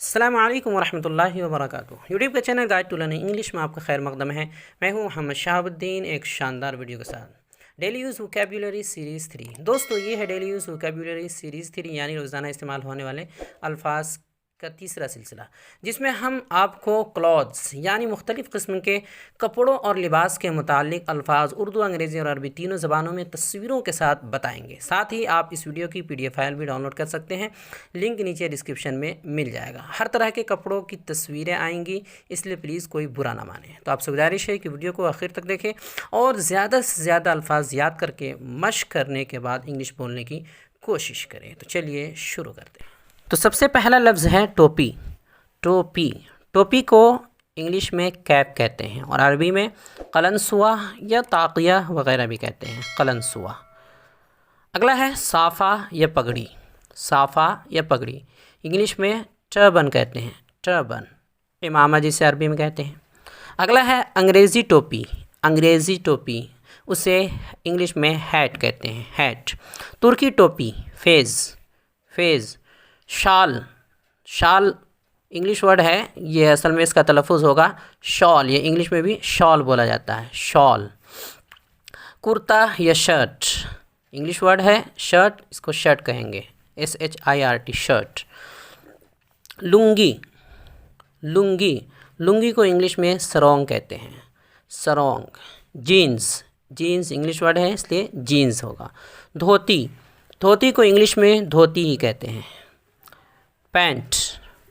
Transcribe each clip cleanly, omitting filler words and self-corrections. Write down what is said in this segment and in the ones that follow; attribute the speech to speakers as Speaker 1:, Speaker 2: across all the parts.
Speaker 1: अस्सलामु अलैकुम वरहमतुल्लाहि वबरकातुहू। यूट्यूब का channel guide to learning English में आपका खैर मकदम है। मैं हूं मोहम्मद शहाबुद्दीन, एक शानदार वीडियो के साथ। Daily use vocabulary series 3। दोस्तों, ये है डेली यूज़ वोकैबुलरी सीरीज़ 3, यानी रोज़ाना इस्तेमाल होने वाले अल्फाज का तीसरा सिलसिला, जिसमें हम आपको क्लॉथ्स यानी मुख्तलिफ़ किस्म के कपड़ों और लिबास के मुतालिक अल्फाज उर्दू, अंग्रेज़ी और अरबी तीनों ज़बानों में तस्वीरों के साथ बताएंगे। साथ ही आप इस वीडियो की PDF फाइल भी डाउनलोड कर सकते हैं, लिंक नीचे डिस्क्रिप्शन में मिल जाएगा। हर तरह के कपड़ों की तस्वीरें आएंगी, इसलिए प्लीज़ कोई बुरा ना माने। तो आपसे गुजारिश है कि वीडियो को आखिर तक देखें और ज़्यादा से ज़्यादा अल्फाज याद करके मश्क करने के बाद इंग्लिश बोलने की कोशिश करें। तो चलिए शुरू करते हैं। तो सबसे पहला लफ्ज़ है टोपी। टोपी टोपी को इंग्लिश में कैप कहते हैं और अरबी में कलनसुआ या ताक़िया वगैरह भी कहते हैं, कलनसुआ। अगला है साफ़ा या पगड़ी। साफ़ा या पगड़ी इंग्लिश में टर्बन कहते हैं, टर्बन। इमामा जिसे अरबी में कहते हैं। अगला है अंग्रेज़ी टोपी। अंग्रेज़ी टोपी उसे इंग्लिश में हैट कहते हैं, हैट। तुर्की टोपी फेज़, फेज़। शाल, शाल इंग्लिश वर्ड है, ये असल में इसका तलफ़ुज़ होगा शॉल, ये इंग्लिश में भी शॉल बोला जाता है, शॉल। कुर्ता या शर्ट इंग्लिश वर्ड है शर्ट, इसको शर्ट कहेंगे, SHIRT, शर्ट। लुंगी, लुंगी, लुंगी को इंग्लिश में सरोंग कहते हैं, सरोंग। जीन्स, जीन्स इंग्लिश वर्ड है इसलिए जीन्स होगा। धोती, धोती को इंग्लिश में धोती ही कहते हैं। पैंट,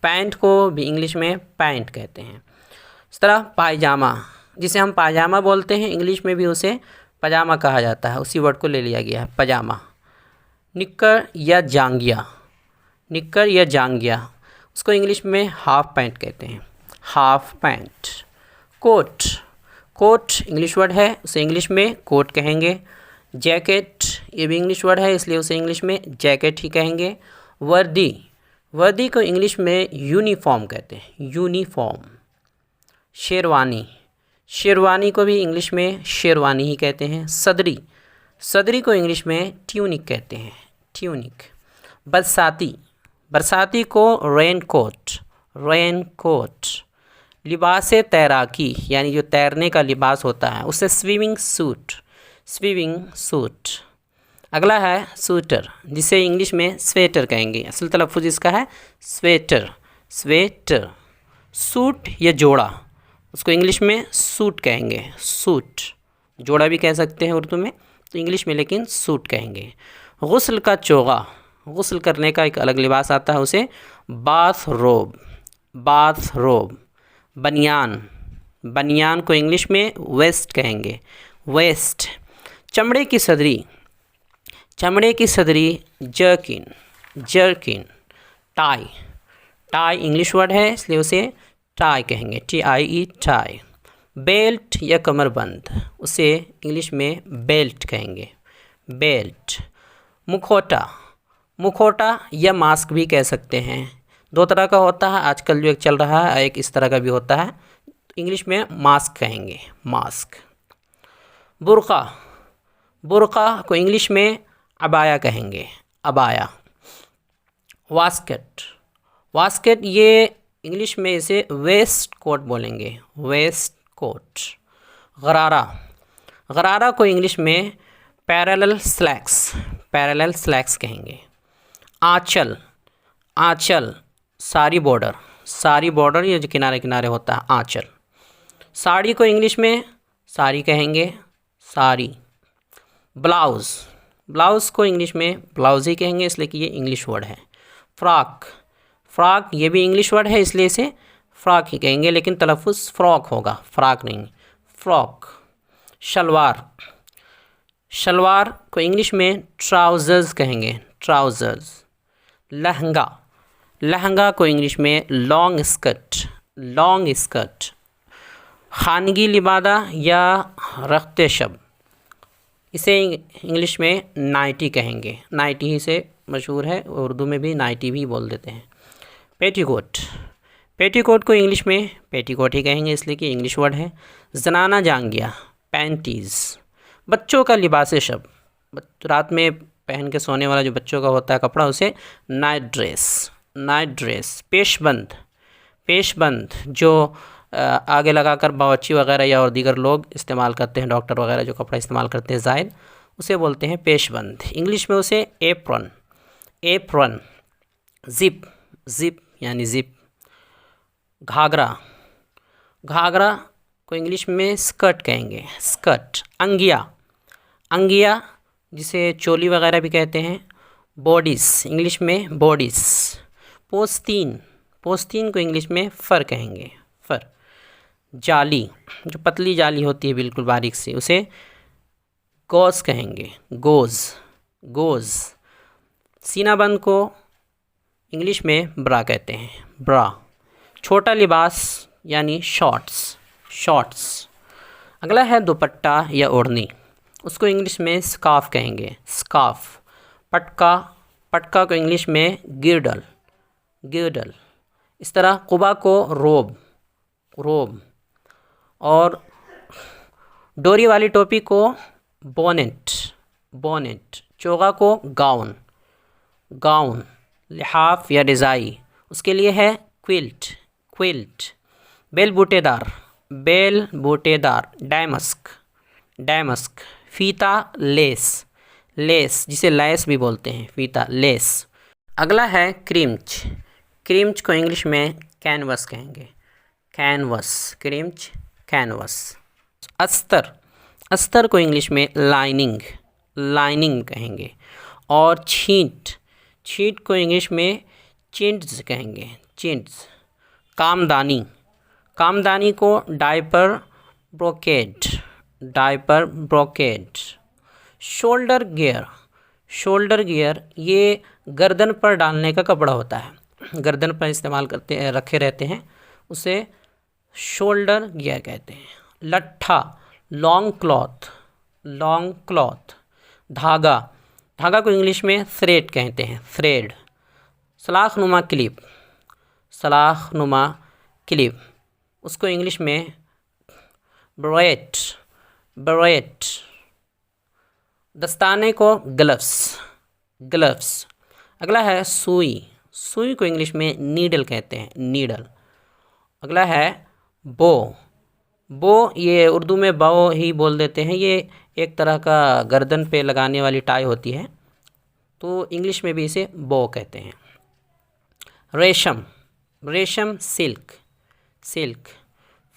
Speaker 1: पैंट को भी इंग्लिश में पैंट कहते हैं। इस तरह पायजामा, जिसे हम पायजामा बोलते हैं, इंग्लिश में भी उसे पजामा कहा जाता है, उसी वर्ड को ले लिया गया है, पजामा। निक्कर या जांघिया, निक्कर या जांघिया उसको इंग्लिश में हाफ पैंट कहते हैं, half pant. Coat, coat English word है, उसे इंग्लिश में कोट कहेंगे। जैकेट ये भी इंग्लिश वर्ड है, इसलिए उसे इंग्लिश में जैकेट ही कहेंगे। वर्दी, वर्दी को इंग्लिश में यूनिफॉर्म कहते हैं, यूनिफॉर्म। शेरवानी, शेरवानी को भी इंग्लिश में शेरवानी ही कहते हैं। सदरी, सदरी को इंग्लिश में ट्यूनिक कहते हैं, ट्यूनिक। बरसाती, बरसाती को रेन कोट, रेन कोट। लिबास तैराकी यानी जो तैरने का लिबास होता है उसे स्विमिंग सूट, स्विमिंग सूट। अगला है स्वेटर, जिसे इंग्लिश में स्वेटर कहेंगे, असल तलफ़ुज़ इसका है स्वेटर, स्वेटर। सूट या जोड़ा उसको इंग्लिश में सूट कहेंगे, सूट। जोड़ा भी कह सकते हैं उर्दू में, तो इंग्लिश में लेकिन सूट कहेंगे। गुस्ल का चोगा, गुस्ल करने का एक अलग लिबास आता है, उसे बाथ रोब, बाथ रोब। बनियान, बनियान को इंग्लिश में वेस्ट कहेंगे, वेस्ट। चमड़े की सदरी, चमड़े की सदरी jerkin, jerkin. Tie, tie English word है इसलिए उसे टाई कहेंगे, TIE, टाई। बेल्ट या कमरबंद उसे इंग्लिश में बेल्ट कहेंगे, बेल्ट। मुखौटा, मुखौटा या मास्क भी कह सकते हैं, दो तरह का होता है आजकल जो एक चल रहा है, एक इस तरह का भी होता है, इंग्लिश में मास्क कहेंगे, मास्क। बुर्का, बुर्का को इंग्लिश में अबाया कहेंगे, अबाया। वास्केट, वास्केट ये इंग्लिश में इसे वेस्ट कोट बोलेंगे, वेस्ट कोट। गरारा, गरारा को इंग्लिश में पैरेलल स्लैक्स, पैरेलल स्लैक्स कहेंगे। आंचल, आंचल सारी बॉर्डर, सारी बॉर्डर ये जो किनारे किनारे होता है, आंचल। साड़ी को इंग्लिश में साड़ी कहेंगे, साड़ी। ब्लाउज़, ब्लाउज़ को इंग्लिश में ब्लाउज़ ही कहेंगे इसलिए कि ये इंग्लिश वर्ड है। फ्रॉक, फ्रॉक ये भी इंग्लिश वर्ड है इसलिए इसे फ्रॉक ही कहेंगे, लेकिन तलफ़ुज़ फ्रॉक होगा, फ्रॉक नहीं, फ्रॉक। शलवार, शलवार को इंग्लिश में ट्राउज़र्स कहेंगे, ट्राउज़र्स। लहंगा, लहंगा को इंग्लिश में लॉन्ग स्कर्ट, लॉन्ग स्कर्ट। खानगी लिबादा या रख्ते शब इसे इंग्लिश में नाइटी कहेंगे, नाइटी ही से मशहूर है, उर्दू में भी नाइटी भी बोल देते हैं। पेटीकोट, पेटीकोट को इंग्लिश में पेटीकोट ही कहेंगे इसलिए कि इंग्लिश वर्ड है। जनाना जांघिया, पैंटीज़। बच्चों का लिबास शब, रात में पहन के सोने वाला जो बच्चों का होता है कपड़ा, उसे नाइट ड्रेस, नाइट ड्रेस। पेशबंद, पेशबंद जो आगे लगाकर बावर्ची वगैरह या और दीगर लोग इस्तेमाल करते हैं, डॉक्टर वगैरह जो कपड़ा इस्तेमाल करते हैं ज़ायद, उसे बोलते हैं पेशबंद। इंग्लिश में उसे एप्रन, एप्रन। ज़िप, ज़िप यानी ज़िप। घाघरा, घाघरा को इंग्लिश में स्कर्ट कहेंगे, स्कर्ट। अंगिया, अंगिया जिसे चोली वगैरह भी कहते हैं। बॉडीज़, इंग्लिश में बॉडीज़। पोस्तीन, पोस्तीन को इंग्लिश में फ़र कहेंगे, फ़र। जाली, जो पतली जाली होती है बिल्कुल बारीक सी, उसे गॉज़ कहेंगे, गोज़, गोज़। सीनाबंद को इंग्लिश में ब्रा कहते हैं, ब्रा। छोटा लिबास यानी शॉर्ट्स, शॉर्ट्स। अगला है दुपट्टा या ओढ़नी, उसको इंग्लिश में स्कार्फ कहेंगे, स्कार्फ। पटका, पटका को इंग्लिश में गिर्डल, गिर्डल। इस तरह कुबा को रोब, रोब। और डोरी वाली टोपी को बोनेट, बोनेट। चोगा को गाउन, गाउन। लिहाफ या रज़ाई, उसके लिए है क्विल्ट, क्विल्ट। बेल बूटेदार, बेल बूटेदार। Damask, damask. फीता, लेस, लेस जिसे लैस भी बोलते हैं, फीता, लेस। अगला है क्रीम्च, क्रीम्च को इंग्लिश में कैनवस कहेंगे, कैनवस, क्रीम्च, कैनवस। अस्तर, अस्तर को इंग्लिश में लाइनिंग, लाइनिंग कहेंगे। और छींट, छींट को इंग्लिश में चिंट्स कहेंगे, चिंट्स। कामदानी, कामदानी को diaper brocade, diaper brocade. Shoulder gear, shoulder gear ये गर्दन पर डालने का कपड़ा होता है, गर्दन पर इस्तेमाल करते हैं, रखे रहते हैं, उसे शोल्डर गियर कहते हैं। लट्ठा, लॉन्ग क्लॉथ, लॉन्ग क्लॉथ। धागा, धागा को इंग्लिश में थ्रेड कहते हैं, थ्रेड। सलाख नुमा क्लिप, सलाख नुमा क्लिप, उसको इंग्लिश में ब्रेट, ब्रेट। दस्ताने को ग्लव्स, ग्लव्स। अगला है सुई, सुई को इंग्लिश में नीडल कहते हैं, नीडल। अगला है बो, बो ये उर्दू में बो ही बोल देते हैं, ये एक तरह का गर्दन पे लगाने वाली टाई होती है, तो इंग्लिश में भी इसे बो कहते हैं। रेशम, रेशम सिल्क, सिल्क।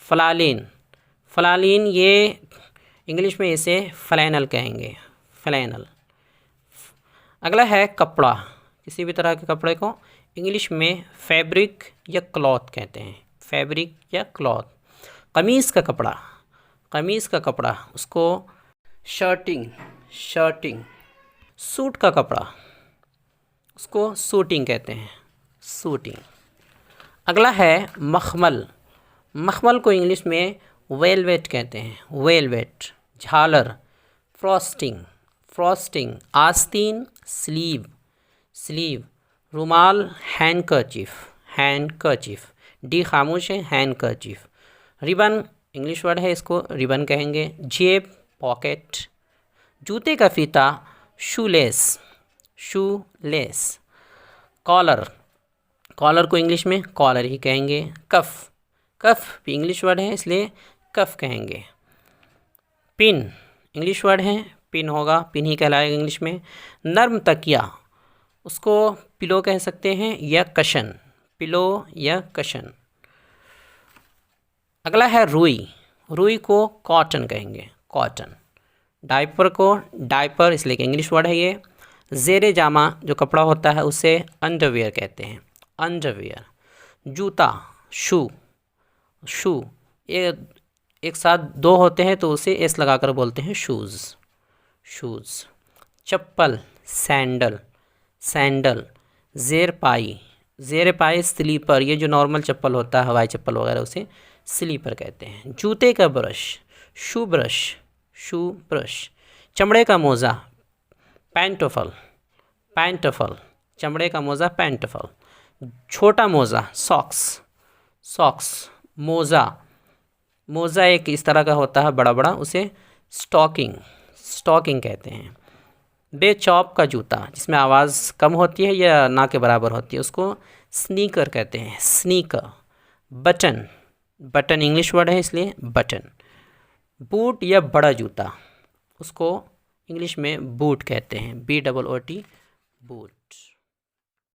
Speaker 1: फ्लालीन, फ्लालीन ये इंग्लिश में इसे फ्लैनल कहेंगे, फ्लैनल। अगला है कपड़ा, किसी भी तरह के कपड़े को इंग्लिश में फैब्रिक या क्लॉथ कहते हैं, फैब्रिक या क्लॉथ। कमीज़ का कपड़ा, कमीज़ का कपड़ा, उसको शर्टिंग, शर्टिंग। सूट का कपड़ा, उसको सूटिंग कहते हैं, सूटिंग। अगला है मखमल, मखमल को इंग्लिश में वेलवेट कहते हैं, वेलवेट। झालर, फ्रॉस्टिंग, फ्रॉस्टिंग। आस्तीन, स्लीव, स्लीव। रुमाल, हैंडकरचीफ, हैंडकरचीफ। डी खामोश है, हैंडकरचीफ। रिबन, इंग्लिश वर्ड है, इसको रिबन कहेंगे। जेब, पॉकेट। जूते का फीता, शूलेस, शूलेस। कॉलर, कॉलर को इंग्लिश में कॉलर ही कहेंगे। कफ, कफ भी इंग्लिश वर्ड है, इसलिए कफ कहेंगे। पिन, इंग्लिश वर्ड है, पिन होगा, पिन ही कहलाएगा इंग्लिश में। नर्म तकिया, उसको पिलो कह सकते हैं या कशन, पिलो या कशन। अगला है रुई, रुई को कॉटन कहेंगे, कॉटन। डायपर को डायपर इसलिए कि इंग्लिश वर्ड है ये। ज़ेरे जामा जो कपड़ा होता है उसे अंडरवियर कहते हैं, अंडरवियर। जूता, शू, शू ये एक साथ दो होते हैं तो उसे एस लगाकर बोलते हैं शूज़, शूज़। चप्पल, सैंडल, सैंडल। ज़ेर पाई, ज़ेर पाई स्लीपर, ये जो नॉर्मल चप्पल होता है हवाई चप्पल वगैरह उसे स्लीपर कहते हैं। जूते का brush, shoe brush, shoe brush. चमड़े का मोज़ा, पैंटोफल, पैंटोफल। चमड़े का मोज़ा, पैंटोफल। छोटा मोज़ा, सॉक्स, सॉक्स। मोज़ा, मोज़ा एक इस तरह का होता है बड़ा बड़ा, उसे स्टॉकिंग, स्टॉकिंग कहते हैं। बेचौप का जूता, जिसमें आवाज़ कम होती है या ना के बराबर होती है, उसको स्नीकर कहते हैं, sneaker. Button, button English word है इसलिए बटन। बूट या बड़ा जूता, उसको इंग्लिश में बूट कहते हैं, BOOT, बूट।